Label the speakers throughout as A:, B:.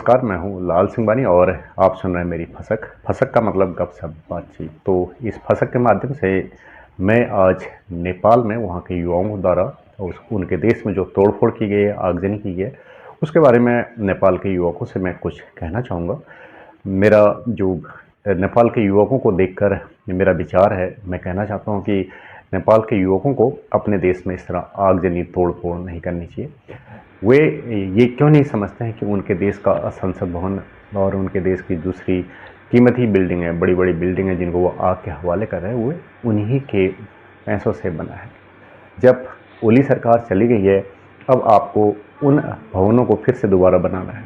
A: नमस्कार, मैं हूँ लाल सिंघवानी और आप सुन रहे हैं मेरी फसक। फसक का मतलब गपशप बातचीत। तो इस फसक के माध्यम से मैं आज नेपाल में वहाँ के युवाओं द्वारा उनके देश में जो तोड़-फोड़ की गई है, आगजनी की गई है, उसके बारे में नेपाल के युवकों से मैं कुछ कहना चाहूँगा। मेरा जो नेपाल के युवकों को देखकर मेरा विचार है, मैं कहना चाहता हूँ कि नेपाल के युवकों को अपने देश में इस तरह आगजनी, तोड़-फोड़ नहीं करनी चाहिए। वे ये क्यों नहीं समझते हैं कि उनके देश का संसद भवन और उनके देश की दूसरी कीमती बिल्डिंग है, बड़ी-बड़ी बिल्डिंग है जिनको वो आग के हवाले कर रहे हैं, वो उन्हीं के पैसों से बना है। जब ओली सरकार चली गई है, अब आपको उन भवनों को फिर से दोबारा बनाना है,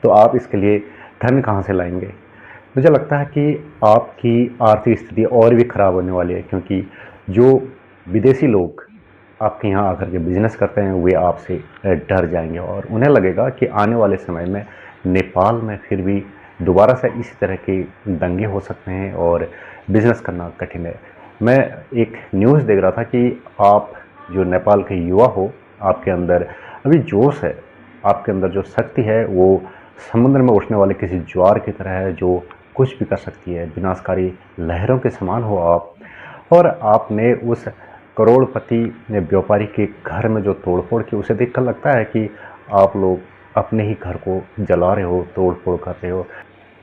A: तो आप इसके लिए धन कहाँ से लाएंगे? मुझे लगता है कि आपकी आर्थिक स्थिति और भी खराब होने वाली है, क्योंकि जो विदेशी लोग आपके यहाँ आकर के बिजनेस करते हैं वे आपसे डर जाएंगे और उन्हें लगेगा कि आने वाले समय में नेपाल में फिर भी दोबारा से इसी तरह के दंगे हो सकते हैं और बिजनेस करना कठिन है। मैं एक न्यूज़ देख रहा था कि आप जो नेपाल के युवा हो, आपके अंदर अभी जोश है, आपके अंदर जो शक्ति है वो समुद्र में उठने वाले किसी ज्वार की तरह है जो कुछ भी कर सकती है, विनाशकारी लहरों के समान हो आप। और आपने उस करोड़पति व्यापारी के घर में जो तोड़फोड़ की, उसे देखकर लगता है कि आप लोग अपने ही घर को जला रहे हो, तोड़फोड़ कर रहे हो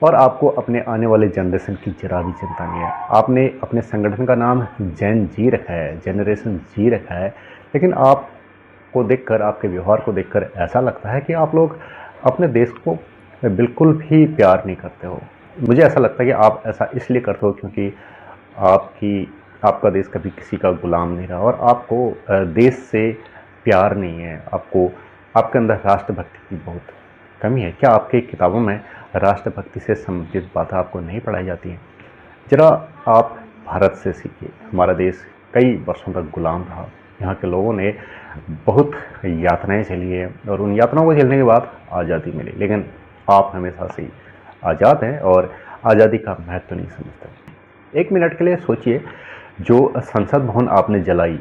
A: और आपको अपने आने वाले जनरेशन की जरा भी चिंता नहीं है। आपने अपने संगठन का नाम जेन जी रखा है, जनरेशन जी रखा है, लेकिन आपको देखकर, आपके व्यवहार को देखकर ऐसा लगता है कि आप लोग अपने देश को बिल्कुल भी प्यार नहीं करते हो। मुझे ऐसा लगता है कि आप ऐसा इसलिए करते हो क्योंकि आपका देश कभी किसी का गुलाम नहीं रहा और आपको देश से प्यार नहीं है। आपको आपके अंदर राष्ट्रभक्ति की बहुत कमी है। क्या आपकी किताबों में राष्ट्रभक्ति से संबंधित बातें आपको नहीं पढ़ाई जाती हैं? ज़रा आप भारत से सीखिए। हमारा देश कई वर्षों तक गुलाम रहा। यहाँ के लोगों ने बहुत यातनाएं झेली हैं और उन यातनाओं को झेलने के बाद आज़ादी मिली, लेकिन आप हमेशा से ही आज़ाद हैं और आज़ादी का महत्व नहीं समझते। एक मिनट के लिए सोचिए, जो संसद भवन आपने जलाई,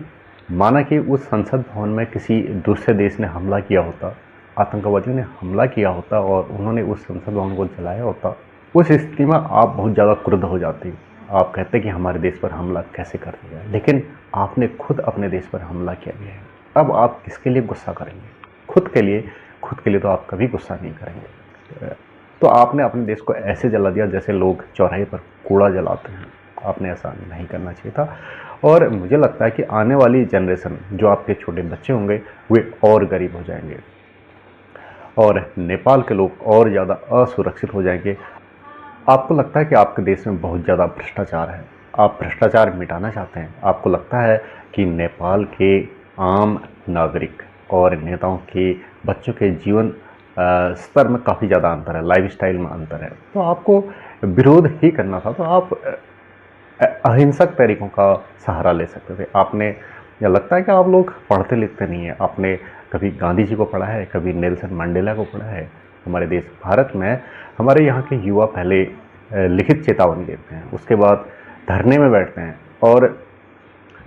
A: माना कि उस संसद भवन में किसी दूसरे देश ने हमला किया होता, आतंकवादियों ने हमला किया होता और उन्होंने उस संसद भवन को जलाया होता, उस स्थिति में आप बहुत ज़्यादा क्रुद्ध हो जाते। आप कहते कि हमारे देश पर हमला कैसे कर दिया, लेकिन आपने खुद अपने देश पर हमला किया गया है। अब आप किसके लिए गुस्सा करेंगे? खुद के लिए तो आप कभी गुस्सा नहीं करेंगे। तो आपने अपने देश को ऐसे जला दिया जैसे लोग चौराहे पर कूड़ा जलाते हैं। आपने ऐसा नहीं करना चाहिए था और मुझे लगता है कि आने वाली जनरेशन, जो आपके छोटे बच्चे होंगे, वे और गरीब हो जाएंगे और नेपाल के लोग और ज़्यादा असुरक्षित हो जाएंगे। आपको लगता है कि आपके देश में बहुत ज़्यादा भ्रष्टाचार है, आप भ्रष्टाचार मिटाना चाहते हैं। आपको लगता है कि नेपाल के आम नागरिक और नेताओं के बच्चों के जीवन स्तर में काफ़ी ज़्यादा अंतर है, लाइफस्टाइल में अंतर है, तो आपको विरोध ही करना था। तो आप अहिंसक तरीकों का सहारा ले सकते थे। आपने, या लगता है कि आप लोग पढ़ते लिखते नहीं हैं। आपने कभी गांधी जी को पढ़ा है, कभी नेल्सन मंडेला को पढ़ा है? हमारे देश भारत में हमारे यहाँ के युवा पहले लिखित चेतावनी देते हैं, उसके बाद धरने में बैठते हैं और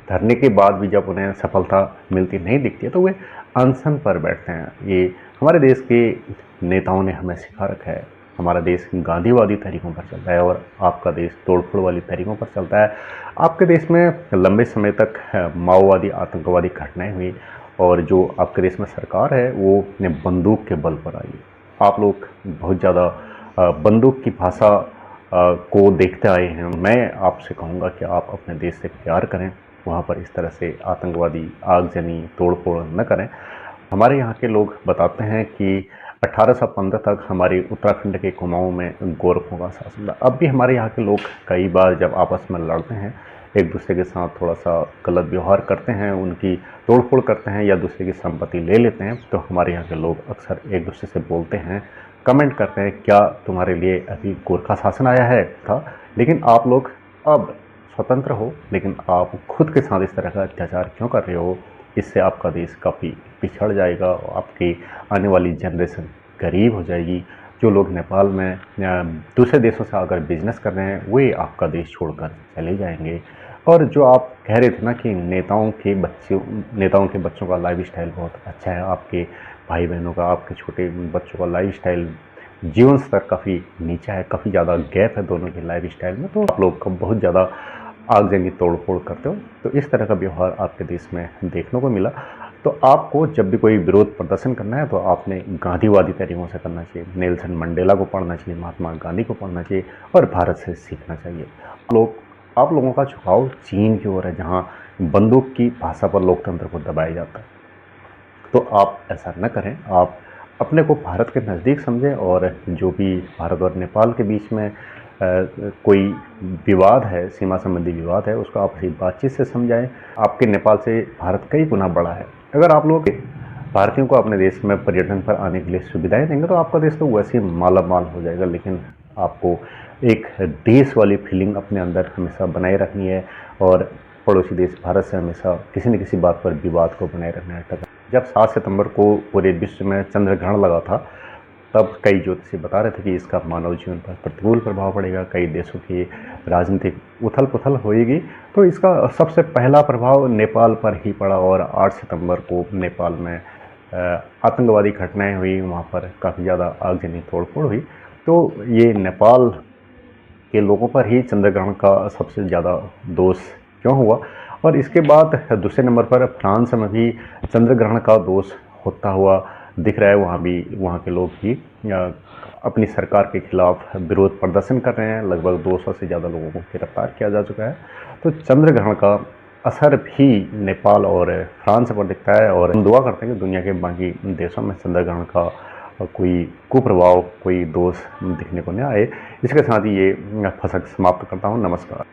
A: धरने के बाद भी जब उन्हें सफलता मिलती नहीं दिखती है तो वे अनशन पर बैठते हैं। ये हमारे देश के नेताओं ने हमें सिखा रखा है। हमारा देश गांधीवादी तरीकों पर चलता है और आपका देश तोड़फोड़ वाली तरीकों पर चलता है। आपके देश में लंबे समय तक माओवादी, आतंकवादी घटनाएं हुई और जो आपके देश में सरकार है वो बंदूक के बल पर आई। आप लोग बहुत ज़्यादा बंदूक की भाषा को देखते आए हैं। मैं आपसे कहूँगा कि आप अपने देश से प्यार करें, वहाँ पर इस तरह से आतंकवादी आगजनी, तोड़-फोड़ न करें। हमारे यहाँ के लोग बताते हैं कि 1815 तक हमारे उत्तराखंड के कुमाऊं में गोरखों का शासन था। अब भी हमारे यहाँ के लोग कई बार जब आपस में लड़ते हैं, एक दूसरे के साथ थोड़ा सा गलत व्यवहार करते हैं, उनकी तोड़-फोड़ करते हैं या दूसरे की संपत्ति ले लेते हैं, तो हमारे यहाँ के लोग अक्सर एक दूसरे से बोलते हैं, कमेंट करते हैं, क्या तुम्हारे लिए अभी गोरखा शासन आया है था? लेकिन आप लोग अब स्वतंत्र हो, लेकिन आप खुद के साथ इस तरह का अत्याचार क्यों कर रहे हो? इससे आपका देश काफ़ी पिछड़ जाएगा और आपकी आने वाली जनरेशन गरीब हो जाएगी। जो लोग नेपाल में दूसरे देशों से आकर बिजनेस कर रहे हैं, वे आपका देश छोड़कर चले जाएंगे। और जो आप कह रहे थे ना कि नेताओं के बच्चों का लाइफस्टाइल बहुत अच्छा है, आपके भाई बहनों का, आपके छोटे बच्चों का लाइफस्टाइल जीवन स्तर काफ़ी नीचा है, काफ़ी ज़्यादा गैप है दोनों की लाइफ स्टाइल में, तो आप लोग का बहुत ज़्यादा आगजनी तोड़-फोड़ करते हो। तो इस तरह का व्यवहार आपके देश में देखने को मिला। तो आपको जब भी कोई विरोध प्रदर्शन करना है तो आपने गांधीवादी तरीकों से करना चाहिए। नेल्सन मंडेला को पढ़ना चाहिए, महात्मा गांधी को पढ़ना चाहिए और भारत से सीखना चाहिए। लोग आप लोगों का झुकाव चीन की ओर है, जहाँ बंदूक की भाषा पर लोकतंत्र को दबाया जाता है। तो आप ऐसा न करें, आप अपने को भारत के नज़दीक समझें और जो भी भारत और नेपाल के बीच में कोई विवाद है, सीमा संबंधी विवाद है, उसको आपसी बातचीत से समझाएं। आपके नेपाल से भारत कई गुना बड़ा है। अगर आप लोग भारतीयों को अपने देश में पर्यटन पर आने के लिए सुविधाएं देंगे तो आपका देश तो वैसे ही माला माल हो जाएगा, लेकिन आपको एक देश वाली फीलिंग अपने अंदर हमेशा बनाए रखनी है और पड़ोसी देश भारत से हमेशा किसी न किसी बात पर विवाद को बनाए रखना है। जब 7 सितंबर को पूरे विश्व में चंद्र ग्रहण लगा था, तब कई ज्योतिषी बता रहे थे कि इसका मानव जीवन पर प्रतिकूल प्रभाव पड़ेगा, कई देशों की राजनीतिक उथल-पुथल होएगी। तो इसका सबसे पहला प्रभाव नेपाल पर ही पड़ा और 8 सितंबर को नेपाल में आतंकवादी घटनाएं हुई, वहाँ पर काफ़ी ज़्यादा आगजनी तोड़-फोड़ हुई। तो ये नेपाल के लोगों पर ही चंद्र ग्रहण का सबसे ज़्यादा दोष क्यों हुआ, और इसके बाद दूसरे नंबर पर फ्रांस में भी चंद्र ग्रहण का दोष होता हुआ दिख रहा है। वहाँ भी वहाँ के लोग भी अपनी सरकार के खिलाफ विरोध प्रदर्शन कर रहे हैं। लगभग 200 से ज़्यादा लोगों को गिरफ्तार किया जा चुका है। तो चंद्र ग्रहण का असर भी नेपाल और फ्रांस पर दिखता है और हम दुआ करते हैं कि दुनिया के बाकी देशों में चंद्र ग्रहण का कोई कुप्रभाव, कोई दोष दिखने को न आए। इसके साथ ही ये फसक समाप्त करता हूँ। नमस्कार।